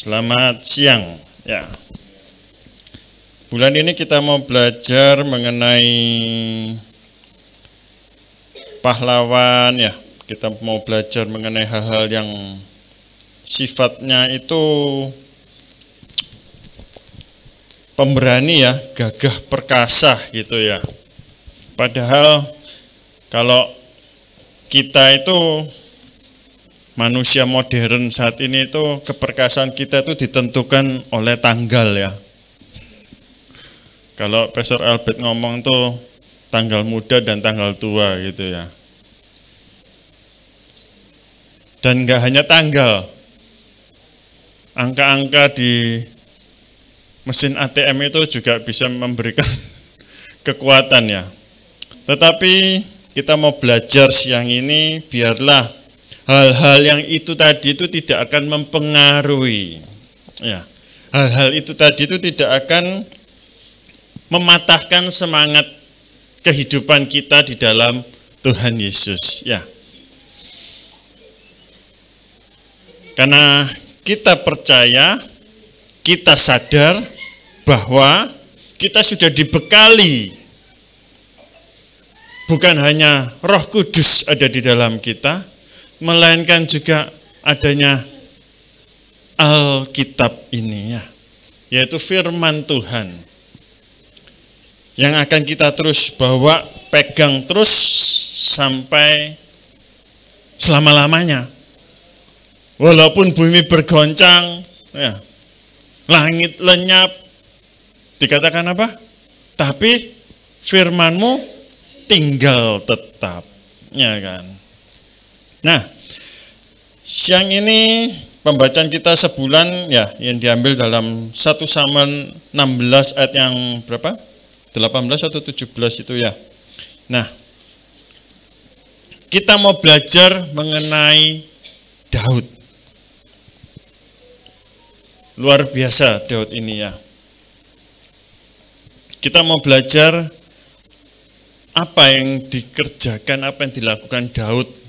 Selamat siang. Ya. Bulan ini kita mau belajar mengenai pahlawan ya. Kita mau belajar mengenai hal-hal yang sifatnya itu pemberani ya, gagah perkasa gitu ya. Padahal kalau kita itu manusia modern saat ini itu keperkasaan kita itu ditentukan oleh tanggal ya. Kalau Profesor Albert ngomong tuh tanggal muda dan tanggal tua gitu ya. Dan nggak hanya tanggal, angka-angka di mesin ATM itu juga bisa memberikan kekuatan ya. Tetapi kita mau belajar siang ini biarlah hal-hal yang itu tadi itu tidak akan mempengaruhi ya. Hal-hal itu tadi itu tidak akan mematahkan semangat kehidupan kita di dalam Tuhan Yesus ya. Karena kita percaya, kita sadar bahwa kita sudah dibekali, bukan hanya Roh Kudus ada di dalam kita, melainkan juga adanya Alkitab ini ya, yaitu firman Tuhan yang akan kita terus bawa, pegang terus sampai selama-lamanya. Walaupun bumi bergoncang, ya, langit lenyap, dikatakan apa? Tapi firman-Mu tinggal tetap, ya kan? Nah, siang ini pembacaan kita sebulan ya yang diambil dalam 1 Samuel 16 ayat yang berapa? 18 atau 17 itu ya. Nah, kita mau belajar mengenai Daud. Luar biasa Daud ini ya. Kita mau belajar apa yang dikerjakan, apa yang dilakukan Daud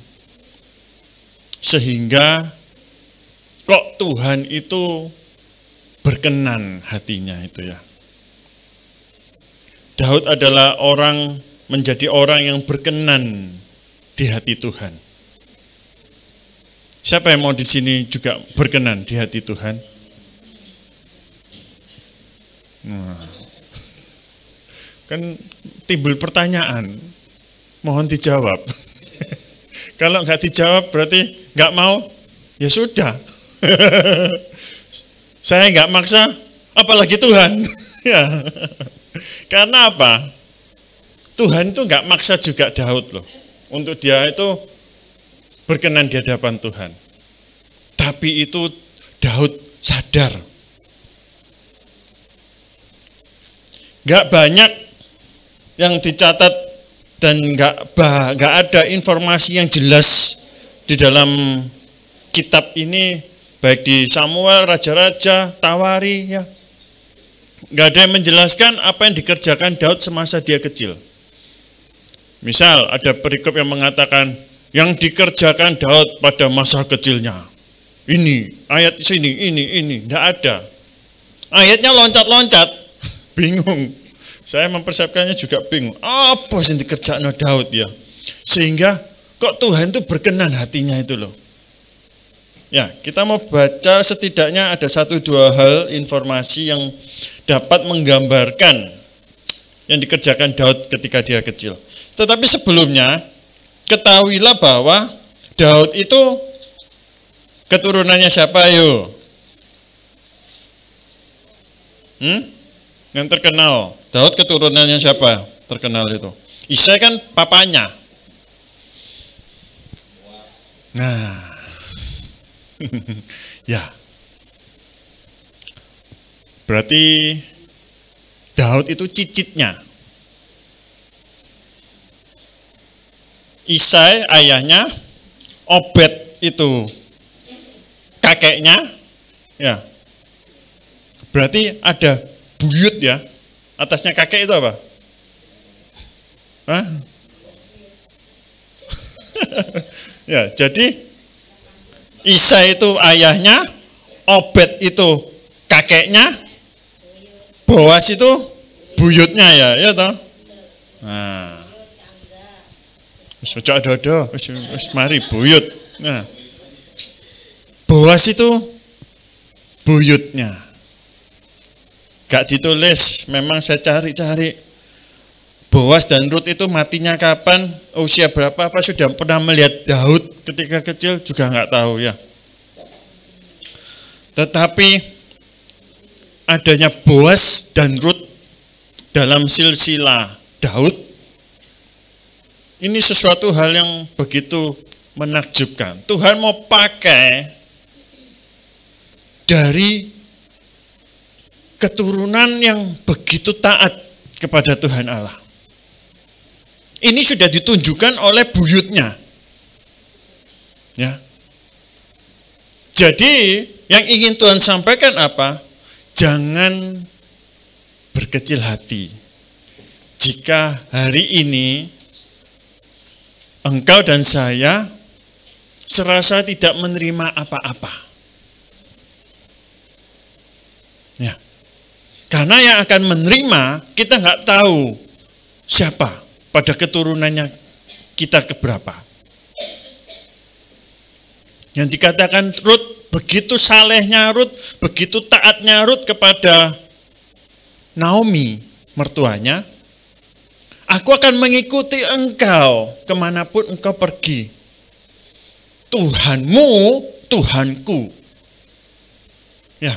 sehingga kok Tuhan itu berkenan hatinya itu ya. Daud adalah menjadi orang yang berkenan di hati Tuhan. Siapa yang mau di sini juga berkenan di hati Tuhan? Nah, kan timbul pertanyaan, mohon dijawab. Kalau nggak dijawab berarti nggak mau, ya sudah. Saya nggak maksa, apalagi Tuhan. Ya. Karena apa? Tuhan itu nggak maksa juga Daud loh, untuk dia itu berkenan di hadapan Tuhan. Tapi itu Daud sadar. Nggak banyak yang dicatat dan nggak ada informasi yang jelas di dalam kitab ini, baik di Samuel, Raja-Raja, Tawari ya. Nggak ada yang menjelaskan apa yang dikerjakan Daud semasa dia kecil. Misal ada perikop yang mengatakan yang dikerjakan Daud pada masa kecilnya. Ini, ayat sini, ini, nggak ada. Ayatnya loncat-loncat. Bingung. Saya mempersiapkannya juga bingung. Apa yang dikerjakan Daud ya? Sehingga kok Tuhan itu berkenan hatinya itu loh. Ya, kita mau baca setidaknya ada 1-2 hal informasi yang dapat menggambarkan yang dikerjakan Daud ketika dia kecil. Tetapi sebelumnya, ketahuilah bahwa Daud itu keturunannya siapa ayo? Yang terkenal, Daud keturunannya siapa? Terkenal itu. Isai kan papanya. Nah, ya. Berarti Daud itu cicitnya. Isai ayahnya, Obed itu kakeknya. Ya. Berarti ada buyut ya, atasnya kakek itu apa? Hah? Ya, jadi Isai itu ayahnya, Obed itu kakeknya, Boas itu buyutnya ya toh. Nah, wis ojo ada-ada, wis mari buyut. Nah, Boas itu buyutnya. Gak ditulis, memang saya cari-cari. Boas dan Rut itu matinya kapan, usia berapa, apa sudah pernah melihat Daud ketika kecil juga nggak tahu ya. Tetapi adanya Boas dan Rut dalam silsilah Daud, ini sesuatu hal yang begitu menakjubkan. Tuhan mau pakai dari keturunan yang begitu taat kepada Tuhan Allah. Ini sudah ditunjukkan oleh buyutnya. Ya. Jadi yang ingin Tuhan sampaikan apa? Jangan berkecil hati. Jika hari ini engkau dan saya serasa tidak menerima apa-apa. Ya. Karena yang akan menerima kita nggak tahu siapa pada keturunannya kita keberapa. Yang dikatakan Rut, begitu salehnya Rut, begitu taatnya Rut kepada Naomi, mertuanya, aku akan mengikuti engkau kemanapun engkau pergi. Tuhanmu, Tuhanku. Ya.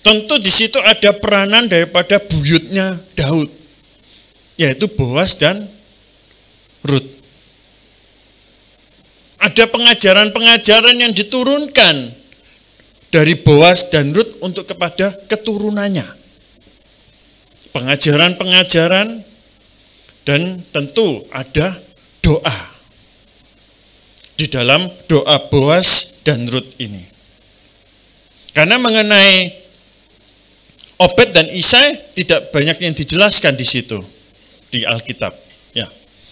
Tentu di situ ada peranan daripada buyutnya Daud, yaitu Boas dan Rut. Ada pengajaran-pengajaran yang diturunkan dari Boas dan Rut untuk kepada keturunannya. Pengajaran-pengajaran dan tentu ada doa di dalam doa Boas dan Rut ini. Karena mengenai Obed dan Isai tidak banyak yang dijelaskan di situ di Alkitab. Ya,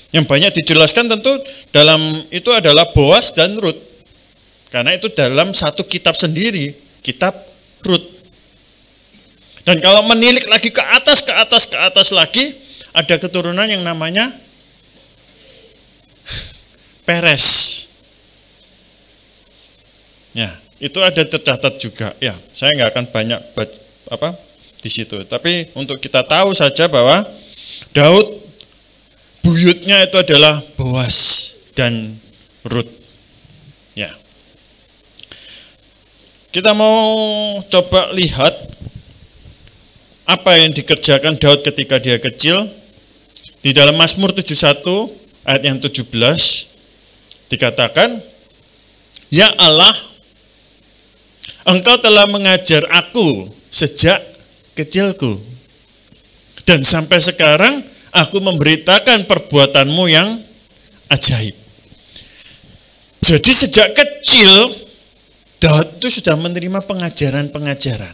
yang banyak dijelaskan tentu dalam itu adalah Boas dan Rut, karena itu dalam satu kitab sendiri, kitab Rut. Dan kalau menilik lagi ke atas lagi, ada keturunan yang namanya Peres. Ya, itu ada tercatat juga. Ya, saya nggak akan banyak di situ. Tapi untuk kita tahu saja bahwa Daud buyutnya itu adalah Boas dan Rut. Ya. Kita mau coba lihat apa yang dikerjakan Daud ketika dia kecil. Di dalam Mazmur 71 ayat yang 17 dikatakan, "Ya Allah, Engkau telah mengajar aku sejak kecilku, dan sampai sekarang aku memberitakan perbuatanmu yang ajaib." Jadi sejak kecil Daud itu sudah menerima pengajaran-pengajaran.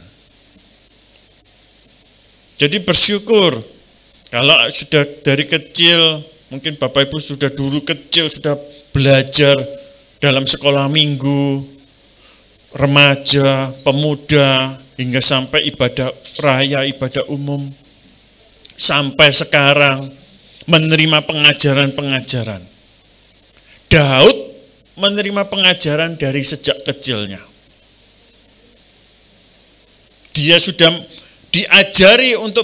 Jadi bersyukur kalau sudah dari kecil, mungkin Bapak Ibu sudah dulu kecil sudah belajar dalam sekolah minggu, remaja, pemuda, hingga sampai ibadah raya, ibadah umum, sampai sekarang menerima pengajaran-pengajaran. Daud menerima pengajaran dari sejak kecilnya. Dia sudah diajari untuk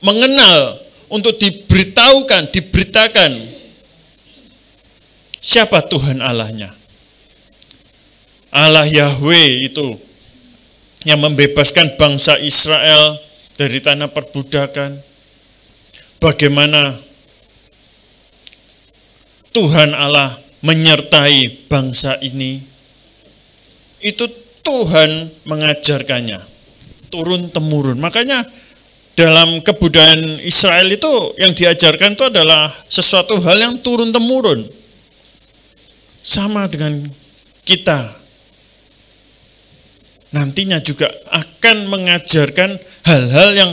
mengenal, untuk diberitakan siapa Tuhan Allahnya. Allah Yahweh itu yang membebaskan bangsa Israel dari tanah perbudakan. Bagaimana Tuhan Allah menyertai bangsa ini. Itu Tuhan mengajarkannya turun-temurun. Makanya dalam kebudayaan Israel itu yang diajarkan itu adalah sesuatu hal yang turun-temurun. Sama dengan kita. Nantinya juga akan mengajarkan hal-hal yang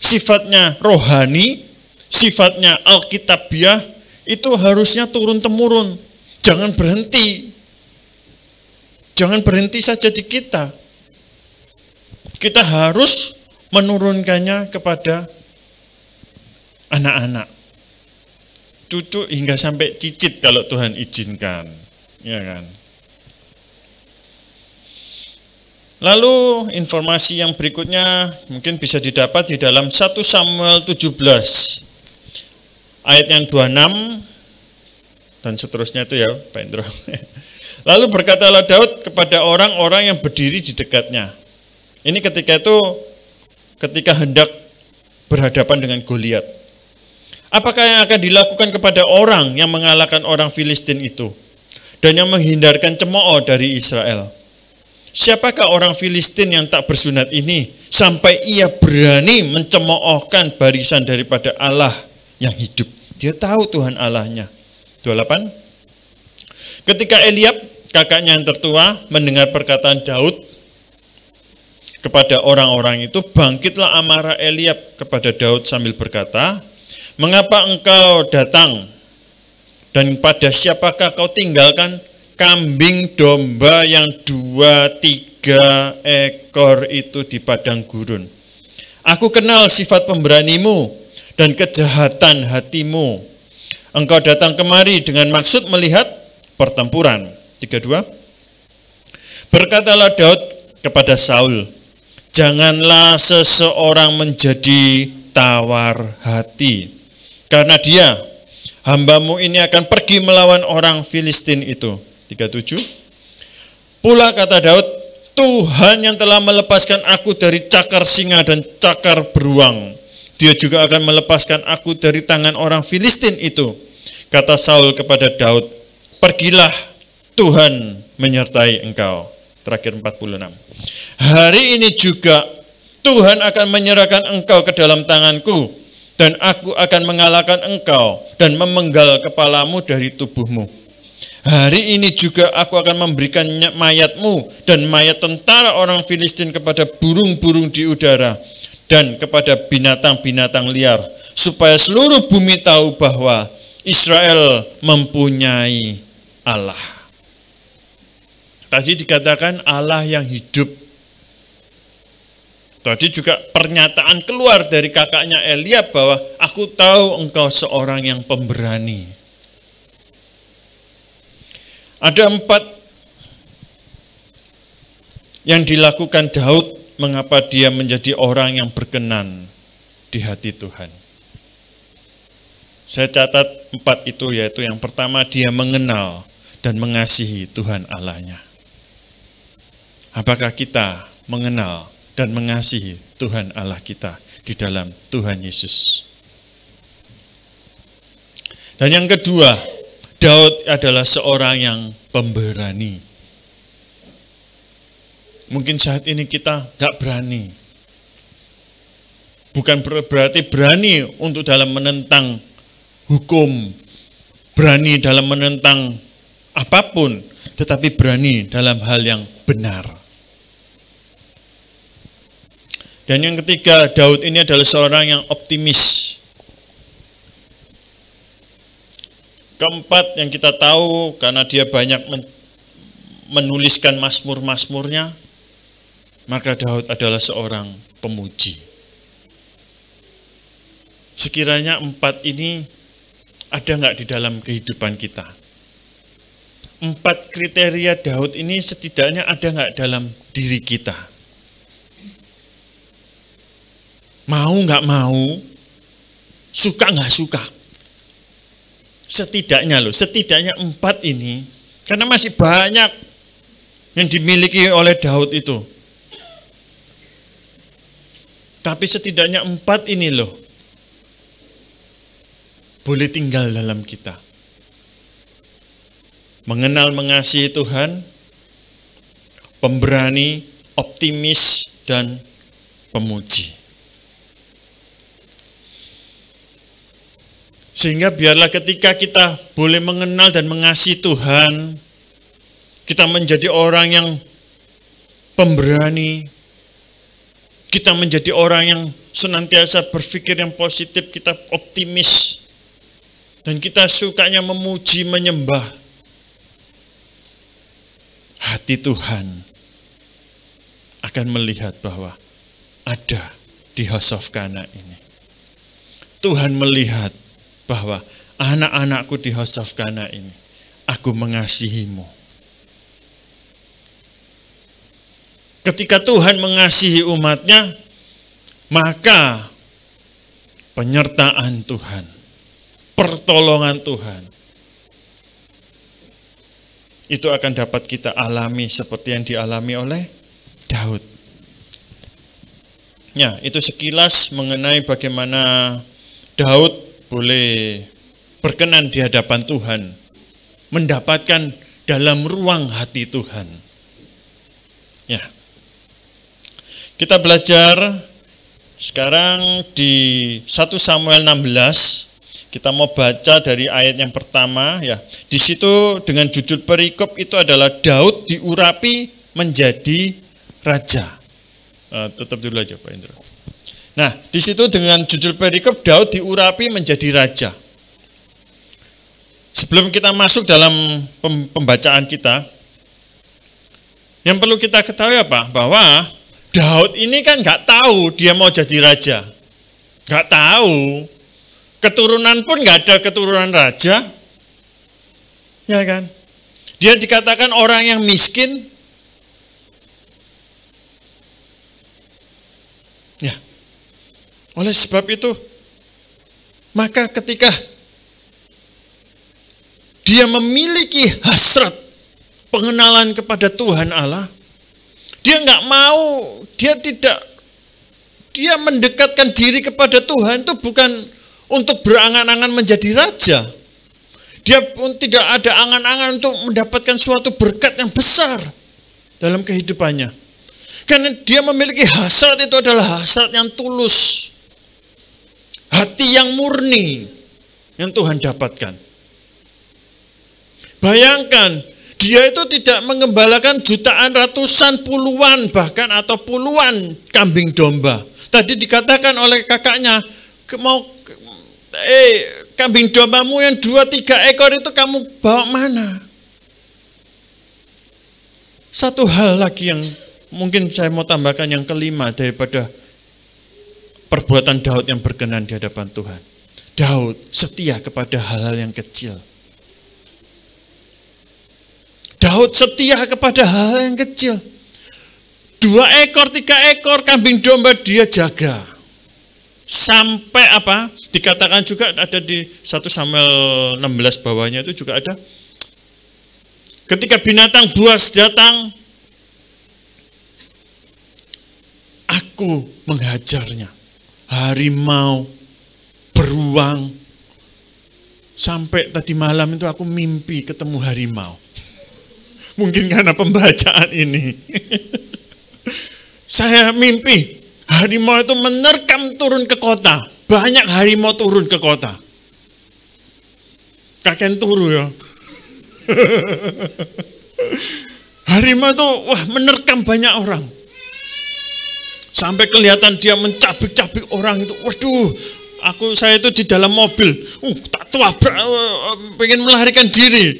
sifatnya rohani, sifatnya alkitabiah, itu harusnya turun-temurun. Jangan berhenti. Jangan berhenti saja di kita. Kita harus menurunkannya kepada anak-anak, cucu hingga sampai cicit kalau Tuhan izinkan, ya kan? Lalu informasi yang berikutnya mungkin bisa didapat di dalam 1 Samuel 17 ayat yang 26 dan seterusnya itu ya Pak Indro. Lalu berkatalah Daud kepada orang-orang yang berdiri di dekatnya. Ini ketika hendak berhadapan dengan Goliat. Apakah yang akan dilakukan kepada orang yang mengalahkan orang Filistin itu dan yang menghindarkan cemooh dari Israel? Siapakah orang Filistin yang tak bersunat ini sampai ia berani mencemoohkan barisan daripada Allah yang hidup? Dia tahu Tuhan Allahnya. 28. Ketika Eliab, kakaknya yang tertua, mendengar perkataan Daud kepada orang-orang itu, bangkitlah amarah Eliab kepada Daud sambil berkata, mengapa engkau datang dan pada siapakah kau tinggalkan kambing domba yang 2-3 ekor itu di padang gurun? Aku kenal sifat pemberanimu dan kejahatan hatimu. Engkau datang kemari dengan maksud melihat pertempuran. 32. Berkatalah Daud kepada Saul, janganlah seseorang menjadi tawar hati, karena dia, hambamu ini akan pergi melawan orang Filistin itu. 37. Pula kata Daud, Tuhan yang telah melepaskan aku dari cakar singa dan cakar beruang, dia juga akan melepaskan aku dari tangan orang Filistin itu. Kata Saul kepada Daud, pergilah, Tuhan menyertai engkau. Terakhir 46. Hari ini juga Tuhan akan menyerahkan engkau ke dalam tanganku, dan aku akan mengalahkan engkau dan memenggal kepalamu dari tubuhmu. Hari ini juga aku akan memberikan mayatmu dan mayat tentara orang Filistin kepada burung-burung di udara dan kepada binatang-binatang liar, supaya seluruh bumi tahu bahwa Israel mempunyai Allah. Tadi dikatakan Allah yang hidup. Tadi juga pernyataan keluar dari kakaknya Eliab bahwa aku tahu engkau seorang yang pemberani. Ada 4 yang dilakukan Daud mengapa dia menjadi orang yang berkenan di hati Tuhan. Saya catat 4 itu, yaitu yang pertama dia mengenal dan mengasihi Tuhan Allahnya. Apakah kita mengenal dan mengasihi Tuhan Allah kita di dalam Tuhan Yesus? Dan yang kedua, Daud adalah seorang yang pemberani. Mungkin saat ini kita gak berani. Bukan berarti berani untuk dalam menentang hukum, berani dalam menentang apapun, tetapi berani dalam hal yang benar. Dan yang ketiga, Daud ini adalah seorang yang optimis. Keempat yang kita tahu, karena dia banyak menuliskan mazmur-mazmurnya, maka Daud adalah seorang pemuji. Sekiranya 4 ini ada nggak di dalam kehidupan kita? 4 kriteria Daud ini setidaknya ada nggak dalam diri kita? Mau nggak mau, suka nggak suka. Setidaknya 4 ini, karena masih banyak yang dimiliki oleh Daud itu. Tapi setidaknya 4 ini boleh tinggal dalam kita. Mengenal mengasihi Tuhan, pemberani, optimis, dan pemuji. Sehingga biarlah ketika kita boleh mengenal dan mengasihi Tuhan, kita menjadi orang yang pemberani, kita menjadi orang yang senantiasa berpikir yang positif, kita optimis, dan kita sukanya memuji, menyembah hati Tuhan akan melihat bahwa ada di House of Kana ini. Tuhan melihat bahwa anak-anakku di House of Kana ini, aku mengasihimu. Ketika Tuhan mengasihi umatnya, maka penyertaan Tuhan, pertolongan Tuhan, itu akan dapat kita alami seperti yang dialami oleh Daud. Ya, itu sekilas mengenai bagaimana Daud boleh berkenan di hadapan Tuhan, mendapatkan dalam ruang hati Tuhan. Ya, kita belajar sekarang di 1 Samuel 16. Kita mau baca dari ayat yang pertama, ya. Di situ dengan judul perikop itu adalah Daud diurapi menjadi raja. Tutup dulu aja Pak Indro. Nah, di situ dengan judul perikop Daud diurapi menjadi raja. Sebelum kita masuk dalam pembacaan kita, yang perlu kita ketahui apa? Bahwa Daud ini kan nggak tahu dia mau jadi raja, nggak tahu. Keturunan pun nggak ada keturunan raja, ya kan? Dia dikatakan orang yang miskin, ya. Oleh sebab itu, maka ketika dia memiliki hasrat pengenalan kepada Tuhan Allah, dia nggak mau, dia mendekatkan diri kepada Tuhan itu bukan untuk berangan-angan menjadi raja. Dia pun tidak ada angan-angan untuk mendapatkan suatu berkat yang besar dalam kehidupannya. Karena dia memiliki hasrat itu adalah hasrat yang tulus. Hati yang murni yang Tuhan dapatkan. Bayangkan, dia itu tidak mengembalakan jutaan, ratusan, puluhan, bahkan atau puluhan kambing domba. Tadi dikatakan oleh kakaknya, kambing dombamu yang 2-3 ekor itu kamu bawa mana? Satu hal lagi yang mungkin saya mau tambahkan, yang kelima daripada perbuatan Daud yang berkenan di hadapan Tuhan. Daud setia kepada hal-hal yang kecil. Daud setia kepada hal yang kecil. 2 ekor, 3 ekor kambing domba dia jaga. Sampai apa? Dikatakan juga ada di 1 Samuel 16 bawahnya itu juga ada. Ketika binatang buas datang, aku menghajarnya. Harimau, beruang. Sampai tadi malam itu aku mimpi ketemu harimau. Mungkin karena pembacaan ini. Saya mimpi harimau itu menerkam turun ke kota. Banyak harimau turun ke kota. Kakek turu ya. Harimau itu menerkam banyak orang. Sampai kelihatan dia mencabik-cabik orang itu. Waduh, saya itu di dalam mobil. Tak tabrak, pengen melarikan diri.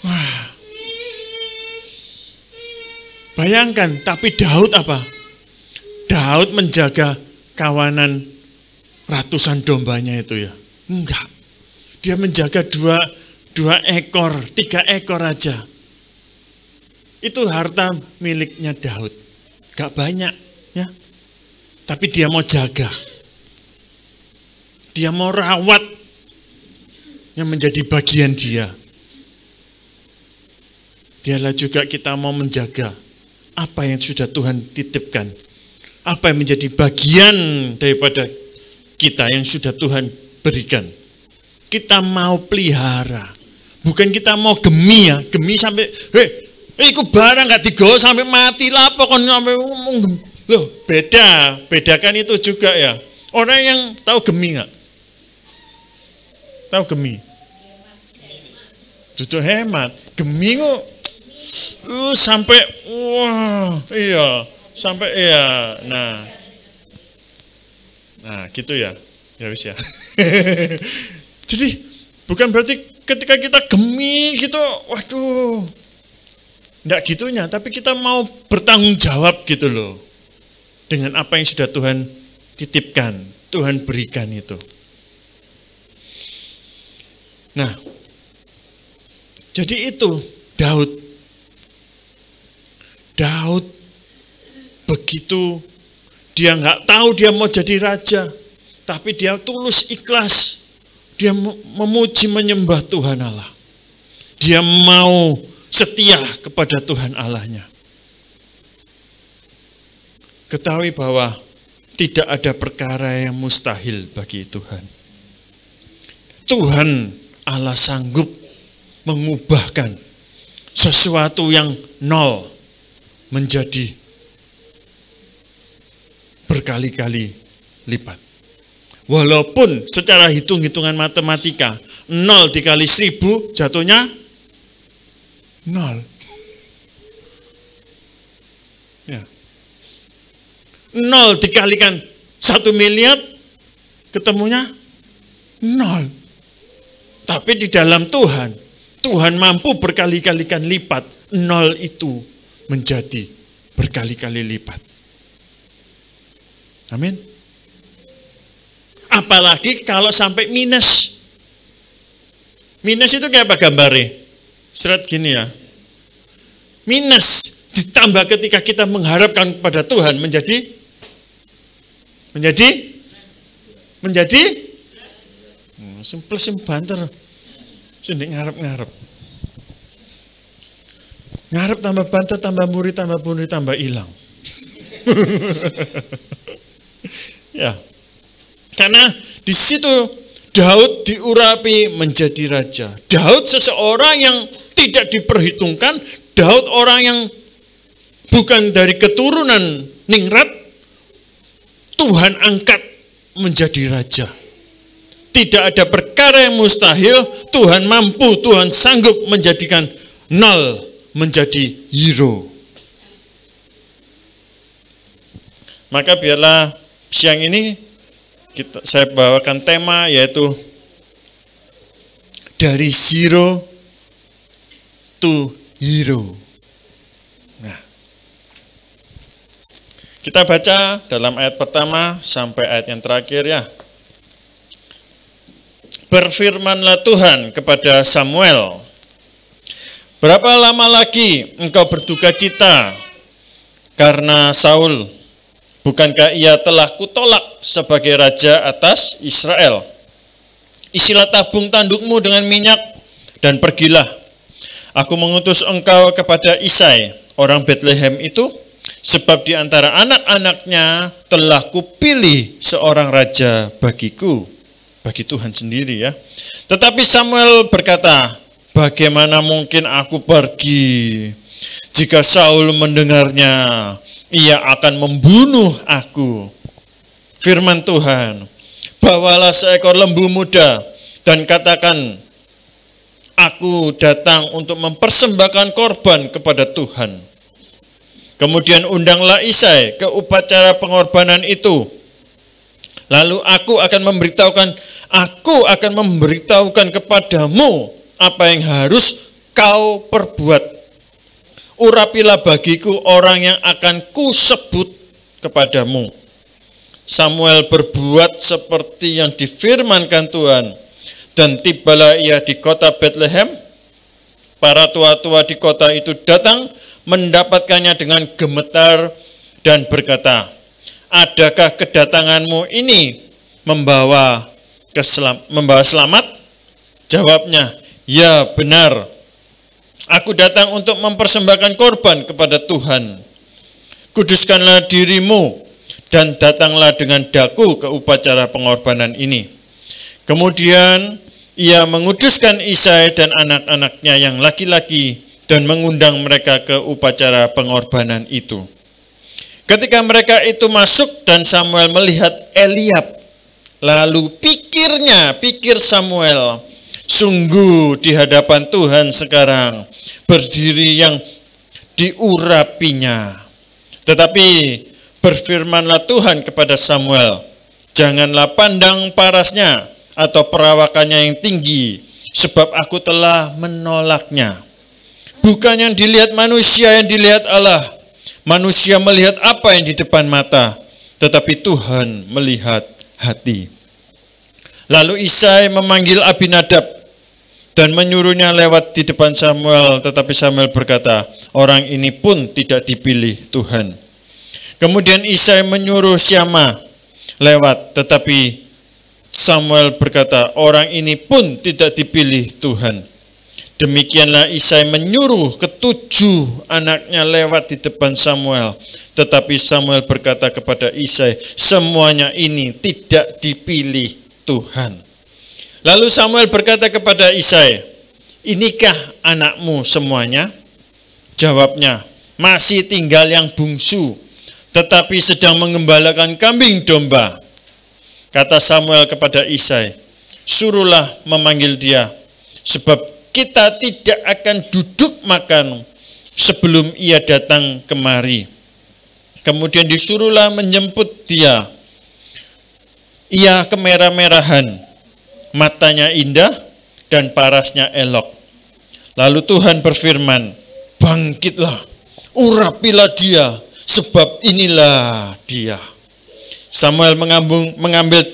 Wah. Bayangkan, tapi Daud apa? Daud menjaga kawanan ratusan dombanya itu ya. Enggak. Dia menjaga 2 ekor, 3 ekor aja. Itu harta miliknya Daud. Gak banyak ya. Tapi dia mau jaga. Dia mau rawat yang menjadi bagian dia. Biarlah juga kita mau menjaga apa yang sudah Tuhan titipkan. Apa yang menjadi bagian daripada kita yang sudah Tuhan berikan. Kita mau pelihara. Bukan kita mau gemi ya. Gemi sampai, iku barang gak digawa sampai mati lah. Pokoknya sampai loh, bedakan itu juga ya. Orang yang tahu gemi gak? Tahu gemi? Duduk hemat. Gemi kok sampai sampai nah gitu ya wis ya. Jadi bukan berarti ketika kita gemi gitu, waduh, Enggak gitunya, tapi kita mau bertanggung jawab gitu loh. Dengan apa yang sudah Tuhan titipkan, Tuhan berikan itu. Nah, jadi itu Daud begitu dia nggak tahu dia mau jadi raja, tapi dia tulus ikhlas, dia memuji menyembah Tuhan Allah. Dia mau setia kepada Tuhan Allahnya. Ketahui bahwa tidak ada perkara yang mustahil bagi Tuhan. Tuhan Allah sanggup mengubahkan sesuatu yang nol menjadi berkali-kali lipat. Walaupun secara hitung-hitungan matematika 0 dikali 1000 jatuhnya 0. Ya. 0 dikalikan 1 miliar ketemunya 0. Tapi di dalam Tuhan mampu berkali-kalikan lipat 0 itu menjadi berkali-kali lipat. Amin. Apalagi kalau sampai minus. Minus itu kayak apa gambarnya? Seret gini ya. Minus ditambah ketika kita mengharapkan kepada Tuhan menjadi plus banter. Sendiri ngarep. Ngarep tambah banter, tambah muri, tambah hilang. Ya. Karena di situ Daud diurapi menjadi raja. Daud seseorang yang tidak diperhitungkan, Daud orang yang bukan dari keturunan ningrat, Tuhan angkat menjadi raja. Tidak ada perkara yang mustahil, Tuhan mampu, Tuhan sanggup menjadikan 0 menjadi hero. Maka biarlah siang ini saya bawakan tema yaitu dari zero to hero. Nah, kita baca dalam ayat pertama sampai ayat yang terakhir ya. Berfirmanlah Tuhan kepada Samuel, berapa lama lagi engkau berduka cita karena Saul? Bukankah ia telah kutolak sebagai raja atas Israel? Isilah tabung tandukmu dengan minyak dan pergilah. Aku mengutus engkau kepada Isai, orang Bethlehem itu, sebab di antara anak-anaknya telah kupilih seorang raja bagiku. Bagi Tuhan sendiri ya. Tetapi Samuel berkata, bagaimana mungkin aku pergi? Jika Saul mendengarnya, ia akan membunuh aku. Firman Tuhan, bawalah seekor lembu muda dan katakan, aku datang untuk mempersembahkan korban kepada Tuhan. Kemudian undanglah Isai ke upacara pengorbanan itu. Lalu aku akan memberitahukan kepadamu apa yang harus kau perbuat. Urapilah bagiku orang yang akan kusebut kepadamu. Samuel berbuat seperti yang difirmankan Tuhan, dan tibalah ia di kota Bethlehem. Para tua-tua di kota itu datang mendapatkannya dengan gemetar dan berkata, adakah kedatanganmu ini membawa selamat? Jawabnya, ya benar. Aku datang untuk mempersembahkan korban kepada Tuhan. Kuduskanlah dirimu dan datanglah dengan daku ke upacara pengorbanan ini. Kemudian ia menguduskan Isai dan anak-anaknya yang laki-laki dan mengundang mereka ke upacara pengorbanan itu. Ketika mereka itu masuk dan Samuel melihat Eliab, lalu pikir Samuel, sungguh di hadapan Tuhan sekarang berdiri yang diurapinya. Tetapi berfirmanlah Tuhan kepada Samuel, janganlah pandang parasnya atau perawakannya yang tinggi, sebab aku telah menolaknya. Bukan yang dilihat manusia, yang dilihat Allah. Manusia melihat apa yang di depan mata, tetapi Tuhan melihat hati. Lalu Isai memanggil Abinadab dan menyuruhnya lewat di depan Samuel, tetapi Samuel berkata, orang ini pun tidak dipilih Tuhan. Kemudian Isai menyuruh Syama lewat, tetapi Samuel berkata, orang ini pun tidak dipilih Tuhan. Demikianlah Isai menyuruh ketujuh anaknya lewat di depan Samuel. Tetapi Samuel berkata kepada Isai, semuanya ini tidak dipilih Tuhan. Lalu Samuel berkata kepada Isai, inikah anakmu semuanya? Jawabnya, masih tinggal yang bungsu, tetapi sedang mengembalakan kambing domba. Kata Samuel kepada Isai, suruhlah memanggil dia, sebab kita tidak akan duduk makan sebelum ia datang kemari. Kemudian disuruhlah menjemput dia. Ia kemerah-merahan, matanya indah dan parasnya elok. Lalu Tuhan berfirman, bangkitlah, urapilah dia, sebab inilah dia. Samuel mengambil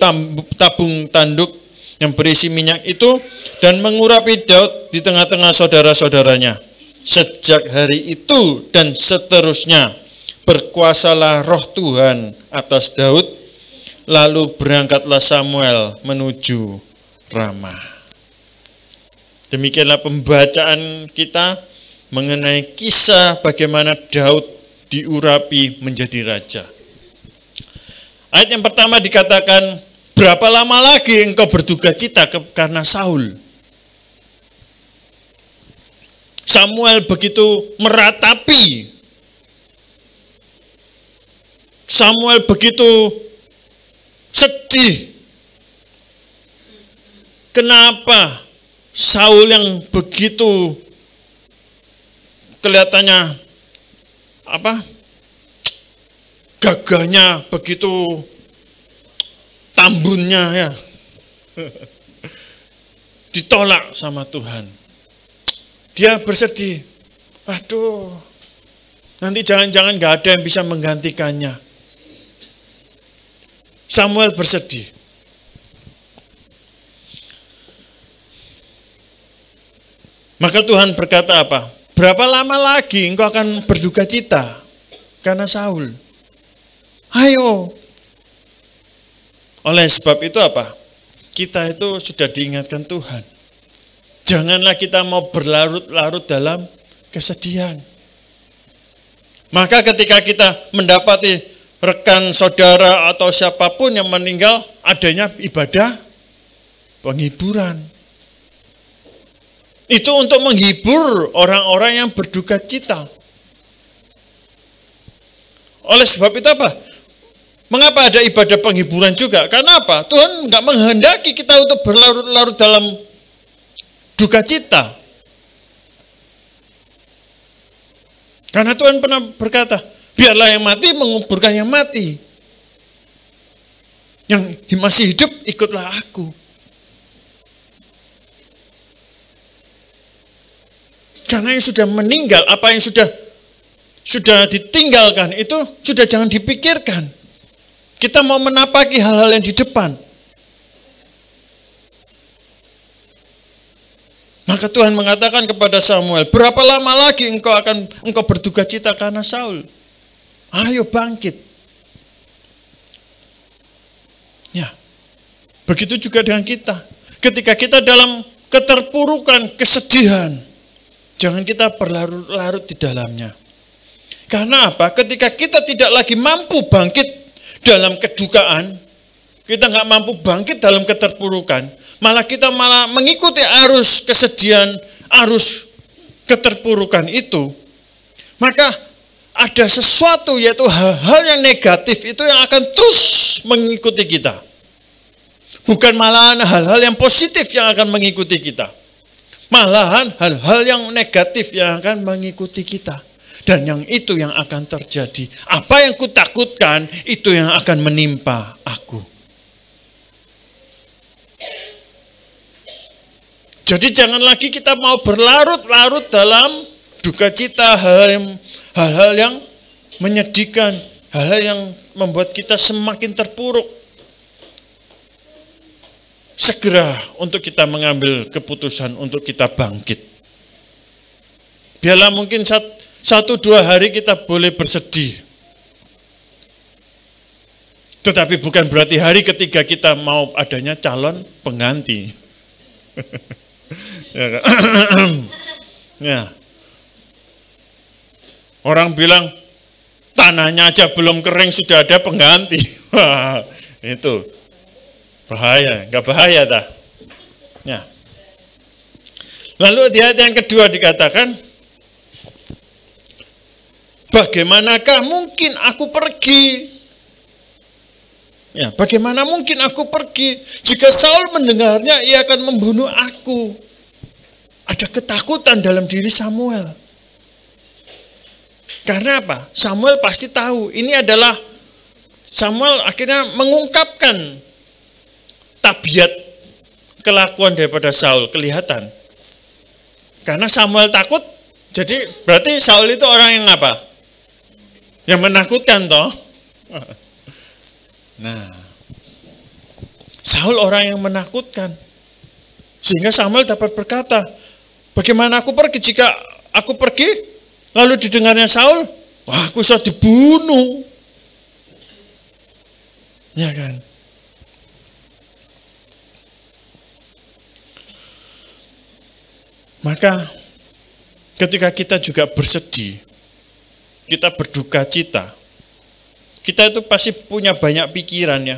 tabung tanduk yang berisi minyak itu dan mengurapi Daud di tengah-tengah saudara-saudaranya. Sejak hari itu dan seterusnya berkuasalah roh Tuhan atas Daud. Lalu berangkatlah Samuel menuju Rama. Demikianlah pembacaan kita mengenai kisah bagaimana Daud diurapi menjadi raja. Ayat yang pertama dikatakan, berapa lama lagi engkau berduka cita karena Saul? Samuel begitu meratapi. Samuel begitu sedih. Kenapa Saul yang begitu kelihatannya gagahnya, begitu tambunnya ya, ditolak sama Tuhan. Dia bersedih, waduh, nanti jangan-jangan gak ada yang bisa menggantikannya. Samuel bersedih. Maka Tuhan berkata apa? Berapa lama lagi engkau akan berduka cita karena Saul? Ayo. Oleh sebab itu apa? Kita itu sudah diingatkan Tuhan. Janganlah kita mau berlarut-larut dalam kesedihan. Maka ketika kita mendapati rekan saudara atau siapapun yang meninggal, adanya ibadah penghiburan. Itu untuk menghibur orang-orang yang berduka cita. Oleh sebab itu apa? Mengapa ada ibadah penghiburan juga? Karena apa? Tuhan enggak menghendaki kita untuk berlarut-larut dalam duka cita. Karena Tuhan pernah berkata, biarlah yang mati menguburkan yang mati. Yang masih hidup ikutlah aku. Karena yang sudah meninggal, apa yang sudah ditinggalkan itu sudah jangan dipikirkan. Kita mau menapaki hal-hal yang di depan. Maka Tuhan mengatakan kepada Samuel, berapa lama lagi engkau berduka cita karena Saul? Ayo bangkit. Ya, begitu juga dengan kita. Ketika kita dalam keterpurukan, kesedihan, jangan kita berlarut-larut di dalamnya. Karena apa? Ketika kita tidak lagi mampu bangkit dalam kedukaan, kita nggak mampu bangkit dalam keterpurukan, malah kita mengikuti arus kesedihan, arus keterpurukan itu, maka ada sesuatu, yaitu hal-hal yang negatif itu yang akan terus mengikuti kita. Bukan malahan hal-hal yang positif yang akan mengikuti kita. Malahan hal-hal yang negatif yang akan mengikuti kita. Dan yang itu yang akan terjadi. Apa yang kutakutkan, itu yang akan menimpa aku. Jadi jangan lagi kita mau berlarut-larut dalam duka cita, hal-hal yang menyedihkan, hal-hal yang membuat kita semakin terpuruk. Segera untuk kita mengambil keputusan untuk kita bangkit. Biarlah mungkin 1-2 hari kita boleh bersedih. Tetapi bukan berarti hari ketiga kita mau adanya calon pengganti. Ya kan? Ya. Orang bilang tanahnya aja belum kering sudah ada pengganti. Wah, itu bahaya, enggak bahaya dah. Ya. Lalu di ayat yang kedua dikatakan, bagaimanakah mungkin aku pergi? Ya, bagaimana mungkin aku pergi? Jika Saul mendengarnya, ia akan membunuh aku. Ada ketakutan dalam diri Samuel. Karena apa? Samuel pasti tahu. Ini adalah Samuel akhirnya mengungkapkan tabiat kelakuan daripada Saul kelihatan. Karena Samuel takut, jadi berarti Saul itu orang yang apa? Yang menakutkan toh. Nah, Saul orang yang menakutkan. Sehingga Samuel dapat berkata, bagaimana aku pergi jika aku pergi, lalu didengarnya Saul, wah aku bisa dibunuh. Ya kan? Maka ketika kita juga bersedih, kita berduka cita, kita itu pasti punya banyak pikiran ya.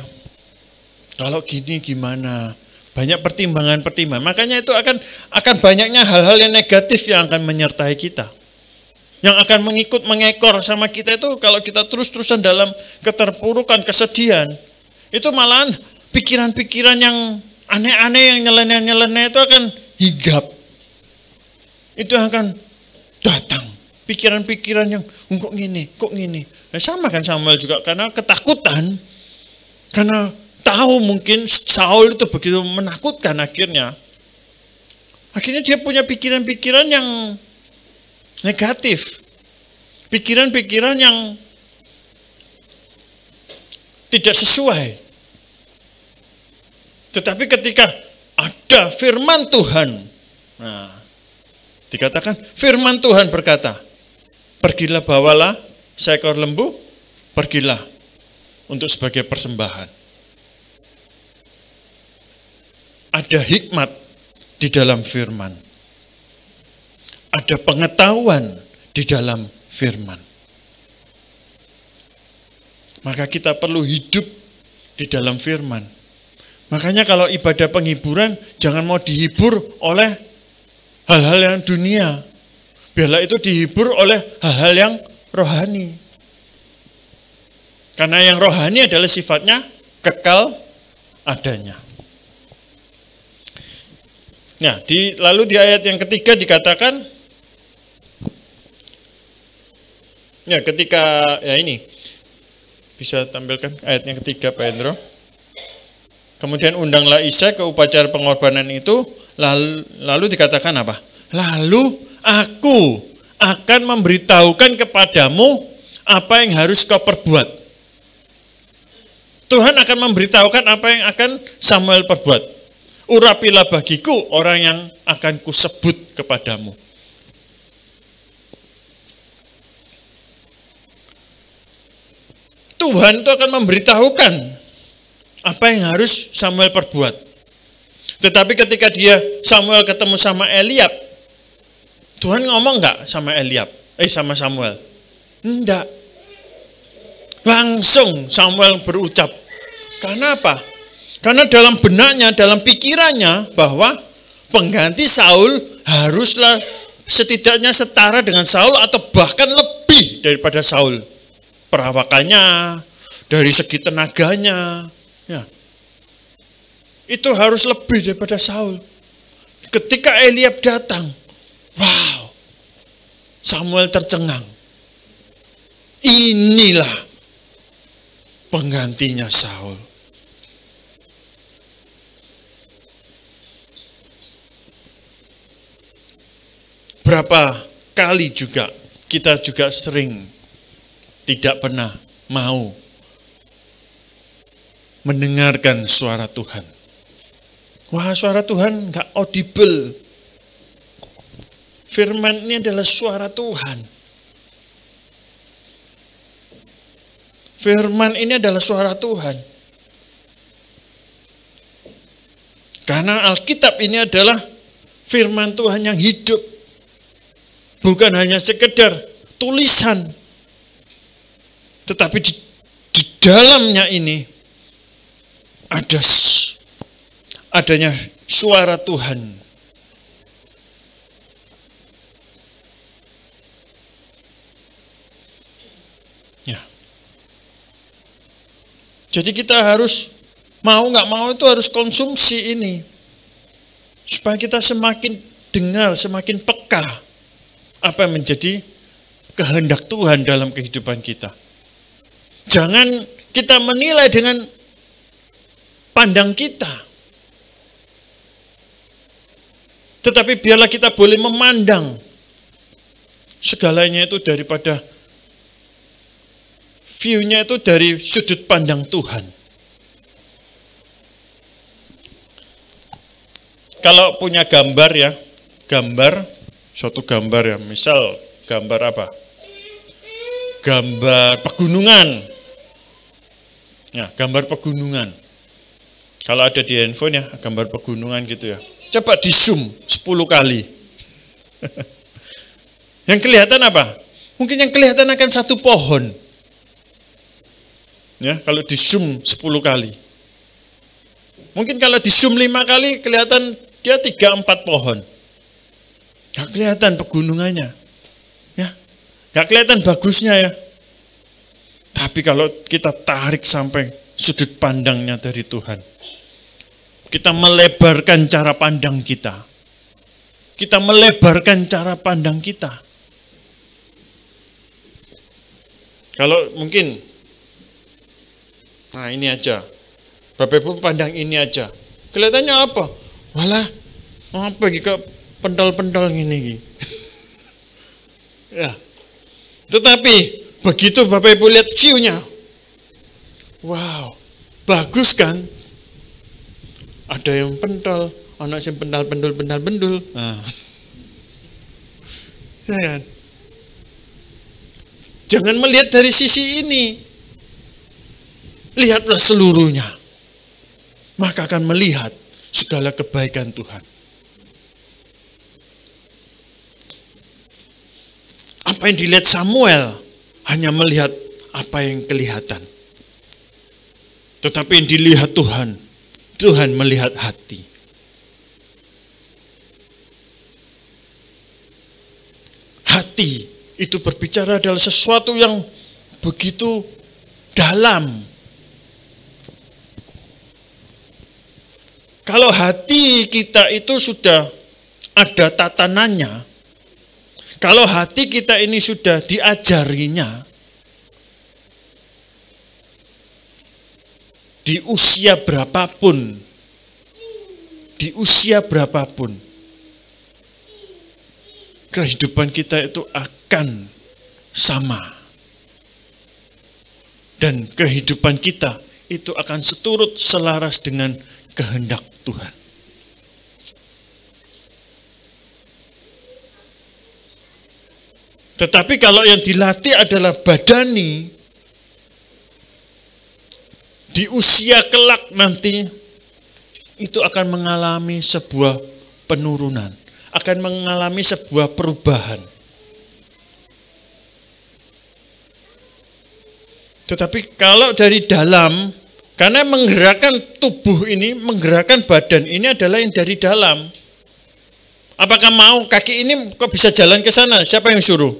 Kalau gini gimana? Banyak pertimbangan-pertimbangan. Makanya itu akan banyaknya hal-hal yang negatif yang akan menyertai kita. Yang akan mengekor sama kita itu kalau kita terus-terusan dalam keterpurukan, kesedihan. Itu malahan pikiran-pikiran yang aneh-aneh, yang nyeleneh-nyeleneh itu akan hinggap. Itu akan datang. Pikiran-pikiran yang kok gini. Nah, sama kan Samuel juga karena ketakutan, karena tahu mungkin Saul itu begitu menakutkan akhirnya dia punya pikiran-pikiran yang negatif, pikiran-pikiran yang tidak sesuai. Tetapi ketika ada firman Tuhan, nah, dikatakan firman Tuhan berkata, pergilah bawalah seekor lembu, pergilah untuk sebagai persembahan. Ada hikmat di dalam firman. Ada pengetahuan di dalam firman. Maka kita perlu hidup di dalam firman. Makanya kalau ibadah penghiburan, jangan mau dihibur oleh hal-hal yang dunia. Biarlah itu dihibur oleh hal-hal yang rohani. Karena yang rohani adalah sifatnya kekal adanya. Nah, lalu di ayat yang ketiga dikatakan, ya ketika, ya ini, bisa tampilkan ayat yang ketiga Pak Hendro. Kemudian undanglah Isai ke upacara pengorbanan itu, lalu dikatakan apa? Lalu aku akan memberitahukan kepadamu apa yang harus kau perbuat. Tuhan akan memberitahukan apa yang akan Samuel perbuat. Urapilah bagiku orang yang akan kusebut kepadamu. Tuhan itu akan memberitahukan apa yang harus Samuel perbuat. Tetapi ketika Samuel ketemu sama Eliab, Tuhan ngomong enggak sama sama Samuel? Enggak. Langsung Samuel berucap. Karena apa? Karena dalam benaknya, dalam pikirannya bahwa pengganti Saul haruslah setidaknya setara dengan Saul atau bahkan lebih daripada Saul. Perawakannya, dari segi tenaganya, ya. Itu harus lebih daripada Saul. Ketika Eliab datang, wow, Samuel tercengang. Inilah penggantinya Saul. Berapa kali juga kita juga sering tidak pernah mau mendengarkan suara Tuhan. Wah, suara Tuhan nggak audible. Firman ini adalah suara Tuhan. Firman ini adalah suara Tuhan. Karena Alkitab ini adalah firman Tuhan yang hidup. Bukan hanya sekedar tulisan. Tetapi di dalamnya ini adanya suara Tuhan. Ya. Jadi kita harus mau nggak mau itu harus konsumsi ini. Supaya kita semakin dengar, semakin peka apa yang menjadi kehendak Tuhan dalam kehidupan kita. Jangan kita menilai dengan pandang kita. Tetapi biarlah kita boleh memandang segalanya itu daripada view-nya itu dari sudut pandang Tuhan. Kalau punya gambar ya, suatu gambar ya, misal gambar apa? Gambar pegunungan. Ya, gambar pegunungan. Kalau ada di handphone ya, gambar pegunungan gitu ya. Coba di zoom 10 kali. Yang kelihatan apa? Mungkin yang kelihatan akan satu pohon. Ya, kalau di zoom 10 kali. Mungkin kalau di zoom 5 kali kelihatan dia 3-4 pohon. Gak kelihatan pegunungannya. Ya, gak kelihatan bagusnya ya. Tapi kalau kita tarik sampai sudut pandangnya dari Tuhan, kita melebarkan cara pandang kita. Kita melebarkan cara pandang kita. Kalau mungkin, nah ini aja. Bapak Ibu pandang ini aja. Kelihatannya apa? Walah, apa gitu pentol-pentol gini. Ya. Tetapi begitu Bapak Ibu lihat view-nya. Wow, bagus kan? Ada yang pentol, anak yang pendal-pendul. Nah. Ya kan? Jangan melihat dari sisi ini. Lihatlah seluruhnya. Maka akan melihat segala kebaikan Tuhan. Apa yang dilihat Samuel hanya melihat apa yang kelihatan. Tetapi yang dilihat Tuhan, Tuhan melihat hati. Hati itu berbicara adalah sesuatu yang begitu dalam. Kalau hati kita itu sudah ada tatanannya, kalau hati kita ini sudah diajarinya, di usia berapapun, kehidupan kita itu akan sama. Dan kehidupan kita itu akan seturut selaras dengan kehendak Tuhan. Tetapi kalau yang dilatih adalah badani, di usia kelak nanti itu akan mengalami sebuah penurunan, akan mengalami sebuah perubahan. Tetapi kalau dari dalam, karena menggerakkan tubuh ini, menggerakkan badan ini adalah yang dari dalam. Apakah mau kaki ini kok bisa jalan ke sana? Siapa yang suruh?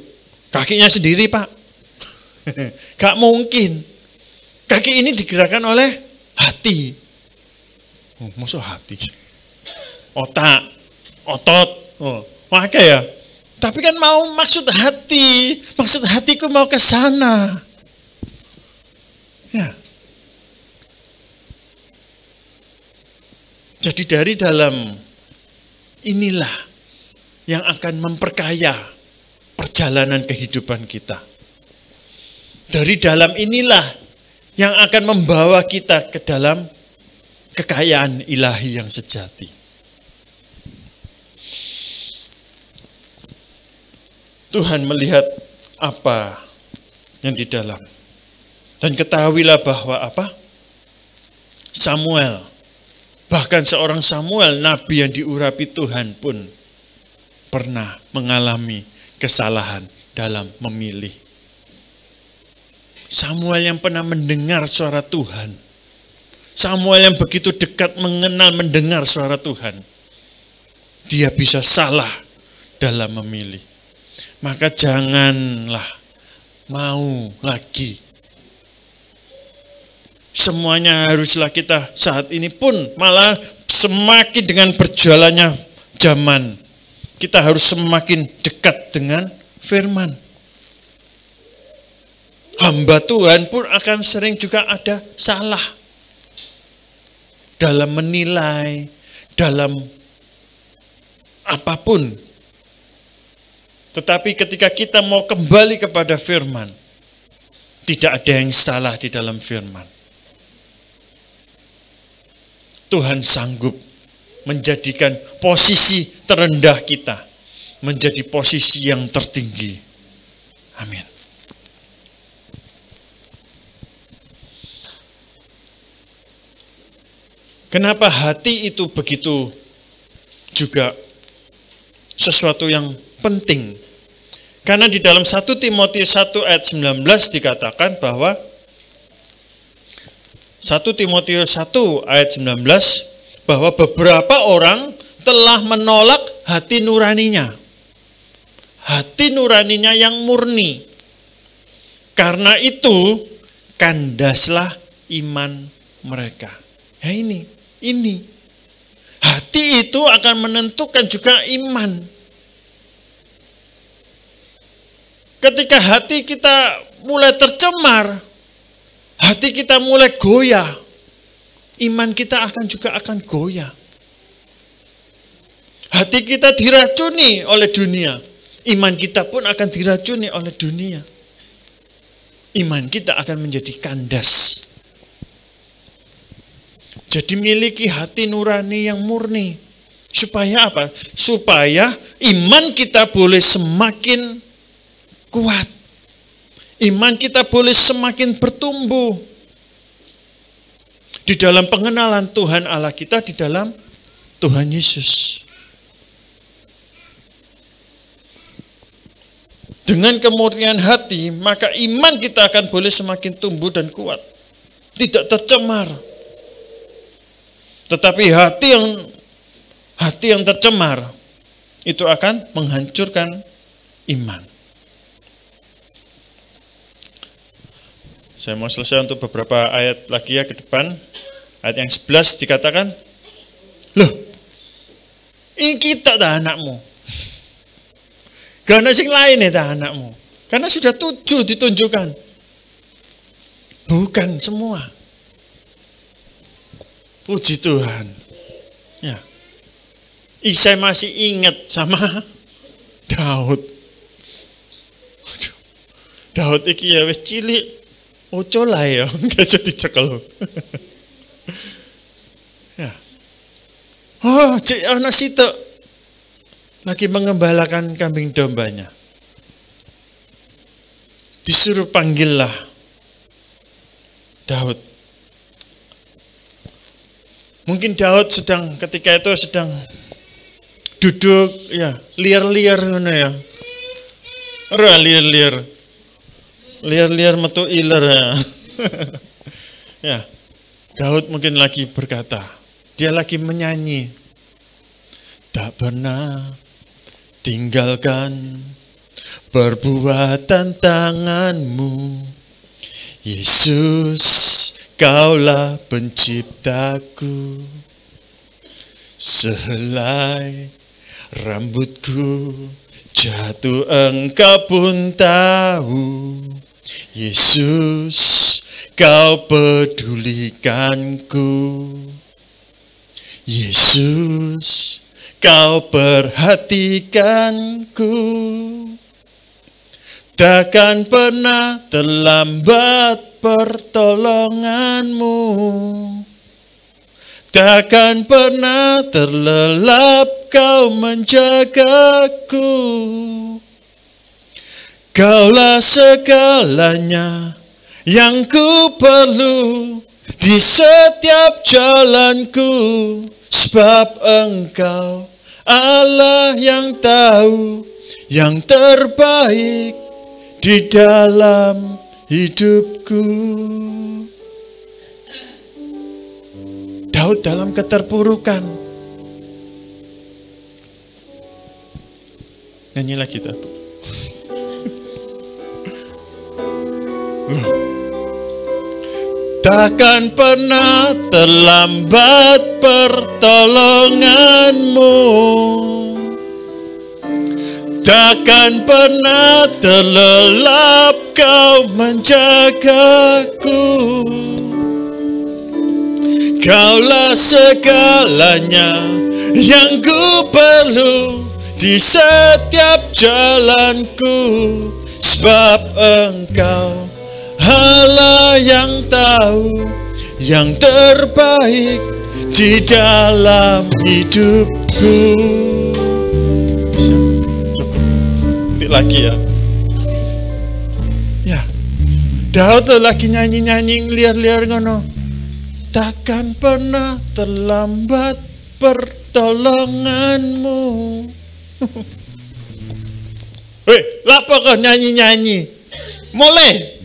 Kakinya sendiri, Pak. Gak mungkin. Kaki ini digerakkan oleh hati. Oh, maksud hati? Otak, otot. Oh, maka ya. Tapi kan mau maksud hati. Maksud hatiku mau ke sana. Ya. Jadi dari dalam inilah yang akan memperkaya perjalanan kehidupan kita. Dari dalam inilah yang akan membawa kita ke dalam kekayaan ilahi yang sejati. Tuhan melihat apa yang di dalam. Dan ketahuilah bahwa apa? Samuel, bahkan seorang Samuel, nabi yang diurapi Tuhan pun pernah mengalami kesalahan dalam memilih. Samuel yang pernah mendengar suara Tuhan. Samuel yang begitu dekat mengenal, mendengar suara Tuhan. Dia bisa salah dalam memilih. Maka janganlah mau lagi. Semuanya haruslah kita saat ini pun malah semakin dengan berjalannya zaman. Kita harus semakin dekat dengan firman. Hamba Tuhan pun akan sering juga ada salah. Dalam menilai, dalam apapun. Tetapi ketika kita mau kembali kepada firman, tidak ada yang salah di dalam firman. Tuhan sanggup menjadikan posisi terendah kita menjadi posisi yang tertinggi. Amin. Kenapa hati itu begitu juga sesuatu yang penting? Karena di dalam 1 Timotius 1 ayat 19 dikatakan bahwa 1 Timotius 1 ayat 19 bahwa beberapa orang telah menolak hati nuraninya. Hati nuraninya yang murni. Karena itu kandaslah iman mereka. Ya ini. Hati itu akan menentukan juga iman. Ketika hati kita mulai tercemar, hati kita mulai goyah, iman kita akan goyah. Hati kita diracuni oleh dunia, iman kita pun akan diracuni oleh dunia. Iman kita akan menjadi kandas. Jadi miliki hati nurani yang murni. Supaya apa? Supaya iman kita boleh semakin kuat. Iman kita boleh semakin bertumbuh. Di dalam pengenalan Tuhan Allah kita, di dalam Tuhan Yesus. Dengan kemurnian hati, maka iman kita akan boleh semakin tumbuh dan kuat. Tidak tercemar. Tetapi hati yang tercemar itu akan menghancurkan iman. Saya mau selesai untuk beberapa ayat lagi ya ke depan. Ayat yang 11 dikatakan, loh, ini kita dah anakmu. Gak ada yang lain ya dah anakmu. Karena sudah 7 ditunjukkan. Bukan semua. Puji Tuhan. Ya. Saya masih ingat sama Daud. Daud iki ya wis cilik, oco lah ya, gak bisa dicekel. Ya. Oh, cik anak situ lagi mengembalakan kambing dombanya. Disuruh panggillah Daud. Mungkin Daud ketika itu sedang duduk ya, liar-liar ngono ya. Ora liar-liar. Liar-liar metu iler ya. Ya. Daud mungkin lagi berkata, dia lagi menyanyi. Tak pernah tinggalkan perbuatan tanganmu, Yesus, Kaulah penciptaku. Sehelai rambutku jatuh, Engkau pun tahu, Yesus, Kau pedulikanku. Yesus, Kau perhatikanku. takkan pernah terlambat pertolonganmu. Takkan pernah terlelap kau menjagaku. Kaulah segalanya yang ku perlu di setiap jalanku, sebab Engkau Allah yang tahu yang terbaik di dalam hidupku. Daud dalam keterpurukan. Nyanyi lagi kita. Takkan pernah terlambat pertolonganmu. Takkan pernah terlelap kau menjagaku. Kaulah segalanya yang ku perlu di setiap jalanku, sebab Engkau Allah yang tahu yang terbaik di dalam hidupku. Nanti lagi ya. Ya, Daud tuh lagi nyanyi-nyanyi liar-liar ngono. Takkan pernah terlambat pertolonganmu. Weh, lapo kok nyanyi-nyanyi? Mulai.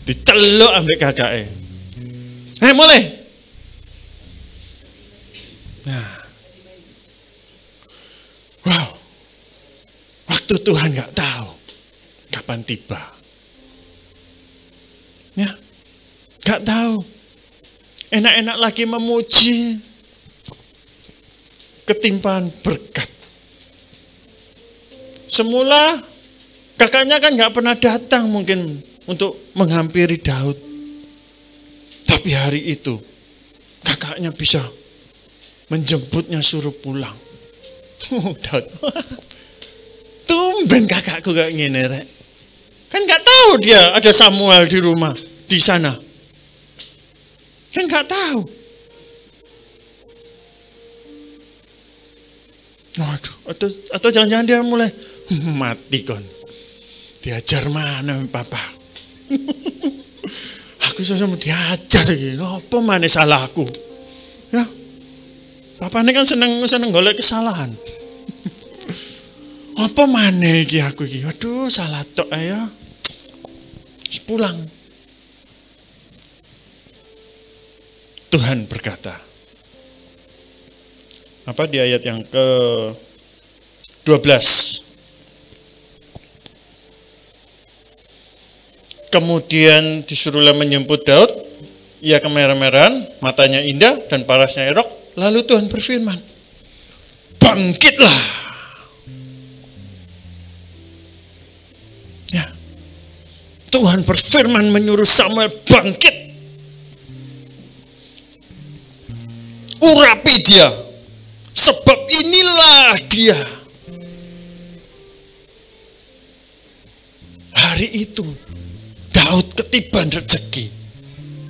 Diceluk ambek kakake. Mulai. Nah. Wow. Waktu Tuhan gak tahu kapan tiba. Ya. Gak tahu. Enak-enak lagi memuji. Ketimpaan berkat. Semula kakaknya kan gak pernah datang mungkin untuk menghampiri Daud. Tapi hari itu kakaknya bisa menjemputnya suruh pulang. Daud. Tumben kakakku gak ngene rek. Kan gak tahu dia ada Samuel di rumah, di sana. Kan gak tahu. Waduh, atau jangan-jangan dia mulai mati kon. Diajar mana papa? Aku susah mau diajar gitu. Apa mana salahku? Ya, papa ini kan seneng golek kesalahan. Apa mana iki aku iki? Waduh, salah tok ya. Pulang. Tuhan berkata. Apa di ayat yang ke-12? Kemudian disuruhlah menjemput Daud. Ia kemerah-merahan, matanya indah dan parasnya erok. Lalu Tuhan berfirman, bangkitlah. Ya. Tuhan berfirman menyuruh Samuel bangkit. Urapi dia. Sebab inilah dia. Hari itu Daud ketiban rezeki.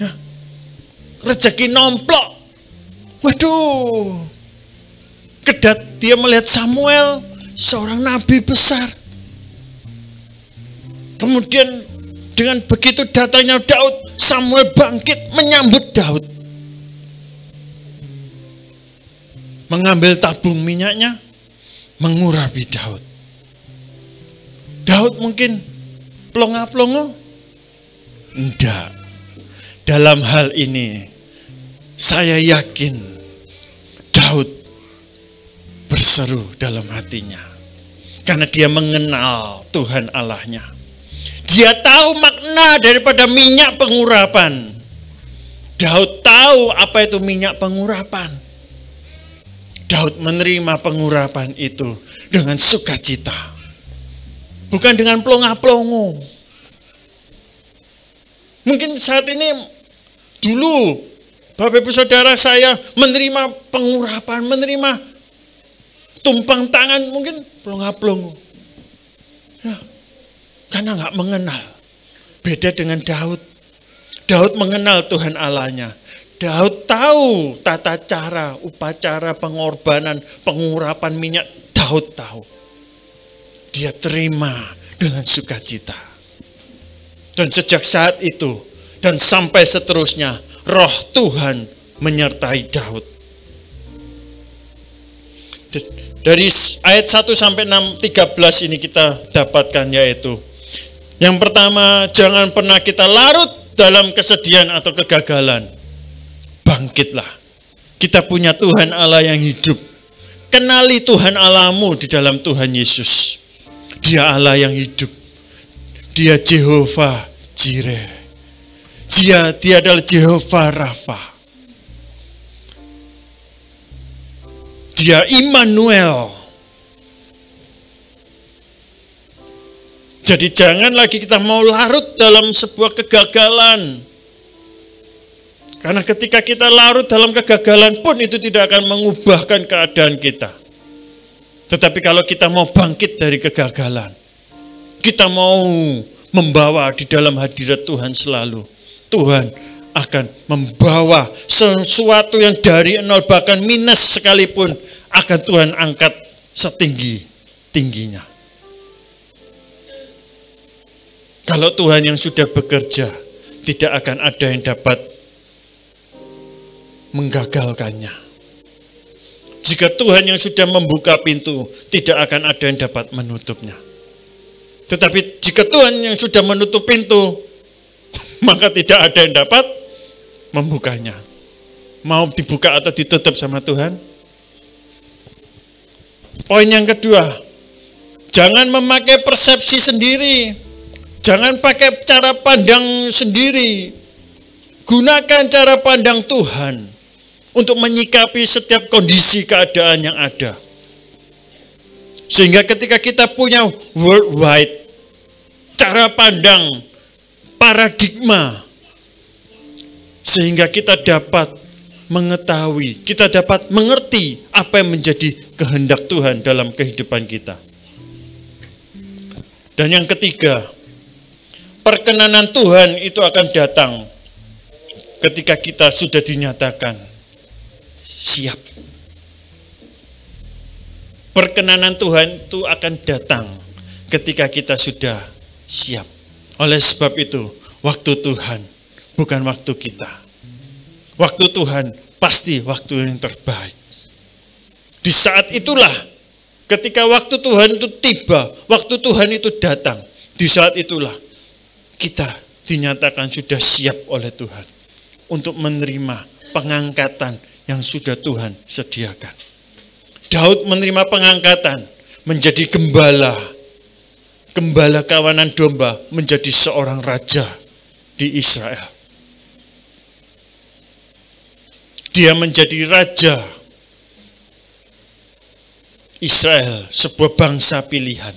Ya. Rezeki nomplok. Waduh. Kedat dia melihat Samuel, seorang nabi besar. Kemudian dengan begitu datangnya Daud, Samuel bangkit menyambut Daud. Mengambil tabung minyaknya, mengurapi Daud. Daud mungkin plonga-plongo? Enggak. Dalam hal ini, saya yakin Daud berseru dalam hatinya. Karena dia mengenal Tuhan Allahnya. Dia tahu makna daripada minyak pengurapan. Daud tahu apa itu minyak pengurapan. Daud menerima pengurapan itu dengan sukacita. Bukan dengan plonga-plongo. Mungkin saat ini, dulu, Bapak Ibu Saudara saya menerima pengurapan, menerima tumpang tangan, mungkin plonga-plongo. Ya, karena nggak mengenal. Beda dengan Daud. Daud mengenal Tuhan Allahnya. Daud tahu tata cara, upacara, pengorbanan, pengurapan minyak. Daud tahu. Dia terima dengan sukacita. Dan sejak saat itu dan sampai seterusnya, roh Tuhan menyertai Daud. Dari ayat 1 sampai 6, 13 ini kita dapatkan, yaitu yang pertama, jangan pernah kita larut dalam kesedihan atau kegagalan. Bangkitlah. Kita punya Tuhan Allah yang hidup. Kenali Tuhan Allahmu di dalam Tuhan Yesus. Dia Allah yang hidup. Dia Jehovah Jireh. Dia adalah Jehovah Rafa. Dia Immanuel. Jadi jangan lagi kita mau larut dalam sebuah kegagalan. Karena ketika kita larut dalam kegagalan pun itu tidak akan mengubahkan keadaan kita. Tetapi kalau kita mau bangkit dari kegagalan, kita mau membawa di dalam hadirat Tuhan selalu, Tuhan akan membawa sesuatu yang dari nol bahkan minus sekalipun akan Tuhan angkat setinggi-tingginya. Kalau Tuhan yang sudah bekerja, tidak akan ada yang dapat menggagalkannya. Jika Tuhan yang sudah membuka pintu, tidak akan ada yang dapat menutupnya. Tetapi jika Tuhan yang sudah menutup pintu, maka tidak ada yang dapat membukanya. Mau dibuka atau ditutup sama Tuhan? Poin yang kedua, jangan memakai persepsi sendiri. Jangan pakai cara pandang sendiri. Gunakan cara pandang Tuhan untuk menyikapi setiap kondisi keadaan yang ada. Sehingga ketika kita punya worldwide cara pandang, paradigma, sehingga kita dapat mengetahui, kita dapat mengerti apa yang menjadi kehendak Tuhan dalam kehidupan kita. Dan yang ketiga, perkenanan Tuhan itu akan datang ketika kita sudah dinyatakan siap. Perkenanan Tuhan itu akan datang ketika kita sudah siap. Oleh sebab itu, waktu Tuhan bukan waktu kita. Waktu Tuhan pasti waktu yang terbaik. Di saat itulah, ketika waktu Tuhan itu tiba, waktu Tuhan itu datang, di saat itulah kita dinyatakan sudah siap oleh Tuhan untuk menerima pengangkatan yang sudah Tuhan sediakan. Daud menerima pengangkatan menjadi gembala kawanan domba, menjadi seorang raja di Israel. Dia menjadi raja Israel, sebuah bangsa pilihan.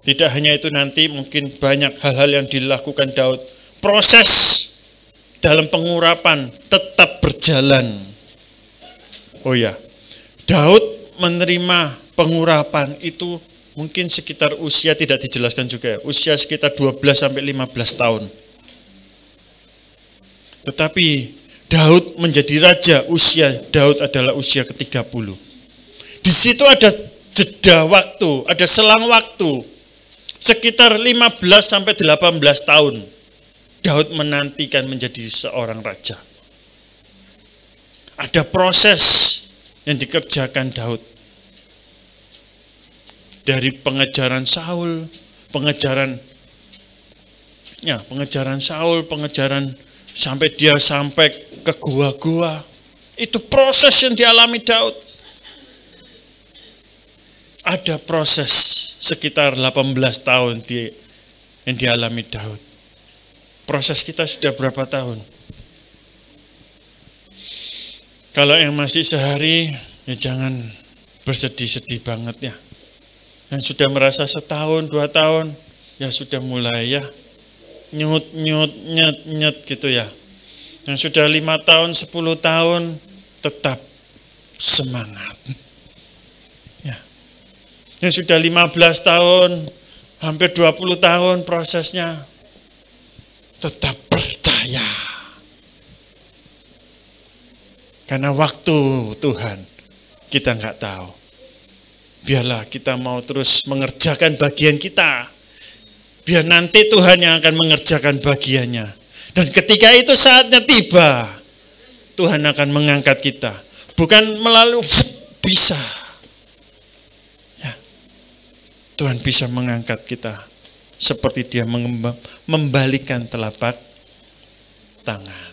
Tidak hanya itu, nanti mungkin banyak hal-hal yang dilakukan Daud. Proses dalam pengurapan tetap berjalan. Oh ya, Daud menerima pengurapan itu mungkin sekitar usia, tidak dijelaskan juga, usia sekitar 12-15 tahun. Tetapi Daud menjadi raja, usia Daud adalah usia ke-30. Di situ ada jeda waktu, ada selang waktu sekitar 15-18 tahun. Daud menantikan menjadi seorang raja. Ada proses yang dikerjakan Daud. Dari pengejaran Saul, pengejaran sampai dia sampai ke gua-gua. Itu proses yang dialami Daud. Ada proses sekitar 18 tahun yang dialami Daud. Proses kita sudah berapa tahun? Kalau yang masih sehari, ya jangan bersedih-sedih banget ya. Yang sudah merasa setahun, 2 tahun, ya sudah mulai ya. Nyut gitu ya. Yang sudah 5 tahun, 10 tahun, tetap semangat. yang sudah 15 tahun, hampir 20 tahun prosesnya, tetap percaya. Karena waktu Tuhan kita nggak tahu. Biarlah kita mau terus mengerjakan bagian kita. Biar nanti Tuhan yang akan mengerjakan bagiannya. Dan ketika itu saatnya tiba, Tuhan akan mengangkat kita. Bukan melalui bisa. Ya. Tuhan bisa mengangkat kita. Seperti dia membalikkan telapak tangan.